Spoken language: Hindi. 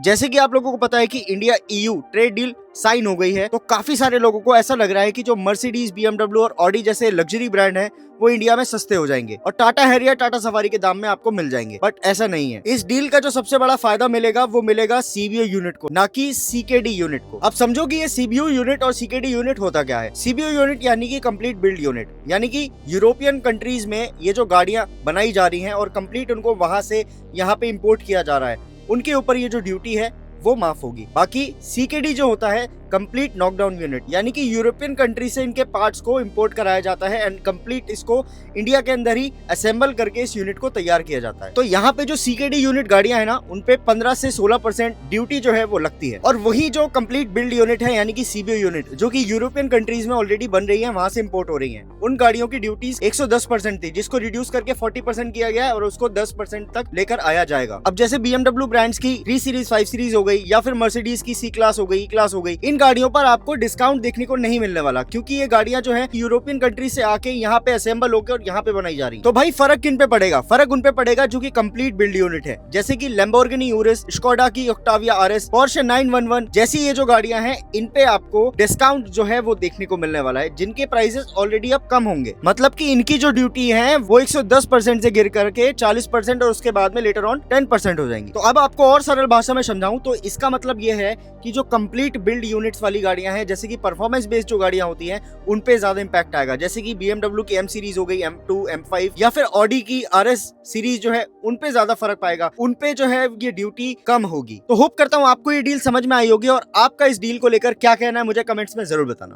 जैसे कि आप लोगों को पता है कि India EU trade deal sign हो गई है, तो काफी सारे लोगों को ऐसा लग रहा है कि जो मर्सिडीज, BMW और ऑडी जैसे लग्जरी ब्रांड है वो इंडिया में सस्ते हो जाएंगे और टाटा हैरियर, टाटा सफारी के दाम में आपको मिल जाएंगे। बट ऐसा नहीं है। इस डील का जो सबसे बड़ा फायदा मिलेगा वो मिलेगा CBO यूनिट को, ना कि CKD यूनिट को। अब समझो कि ये CBO यूनिट और CKD यूनिट होता क्या है। CBO यूनिट यानी कि कंप्लीट बिल्ड यूनिट, यानी कि यूरोपियन कंट्रीज में ये जो गाड़ियां बनाई जा रही हैं और कंप्लीट उनको वहां से यहाँ पे इम्पोर्ट किया जा रहा है, उनके ऊपर ये जो ड्यूटी है वो माफ होगी। बाकी CKD जो होता है कंप्लीट नॉकडाउन यूनिट, यानी कि यूरोपियन कंट्री से इनके पार्ट्स को इंपोर्ट कराया जाता है एंड कंप्लीट इसको इंडिया के अंदर ही असेंबल करके इस यूनिट को तैयार किया जाता है। तो यहाँ पे जो CKD यूनिट गाड़ियां है ना, उनपे 15 से 16% ड्यूटी जो है वो लगती है। और वही जो कंप्लीट बिल्ड यूनिट है यानी कि CBO यूनिट, जो कि यूरोपियन कंट्रीज में ऑलरेडी बन रही है, वहां से इंपोर्ट हो रही है, उन गाड़ियों की ड्यूटीज 110% थी, जिसको रिड्यूस करके 40% किया गया है और उसको 10% तक लेकर आया जाएगा। अब जैसे BMW ब्रांड्स की 3 सीरीज, 5 सीरीज हो गई, या फिर मर्सिडीज की C क्लास हो गई, E क्लास हो गई, इन गाड़ियों पर आपको डिस्काउंट देखने को नहीं मिलने वाला, क्योंकि ये गाड़ियां जो है यूरोपियन कंट्री से आके यहाँ पे असेंबल होकर और यहाँ पे बनाई जा रही। तो भाई फर्क किन पे पड़ेगा? फर्क उन पे पड़ेगा जो कि कंप्लीट बिल्ड यूनिट है, जैसे कि लैम्बोर्गिनी यूरिस, स्कोडा की ऑक्टाविया RS, पोर्शे 911 जैसी ये जो गाड़ियां हैं, इन पे आपको डिस्काउंट जो है वो देखने को मिलने वाला है, जिनके प्राइसेस ऑलरेडी अब कम होंगे। मतलब कि इनकी जो ड्यूटी है वो 110% से गिर करके 40% और उसके बाद में लेटर ऑन 10% हो जाएंगी। तो अब आपको और सरल भाषा में समझाऊं तो इसका मतलब ये है कि जो कंप्लीट बिल्ड यूनिट्स वाली गाड़ियां हैं, जैसे कि परफॉर्मेंस बेस्ड जो गाड़ियां होती हैं, उन पे ज्यादा इंपैक्ट आएगा। जैसे कि BMW की M सीरीज हो गई, M2, M5 या फिर ऑडी की RS सीरीज जो है, उन पे ज्यादा फर्क पाएगा, उन पे जो है ये ड्यूटी कम होगी। तो होप करता हूं आपको ये डील समझ में आई होगी, और आपका इस डील को लेकर क्या कहना है मुझे कमेंट्स में जरूर बताना।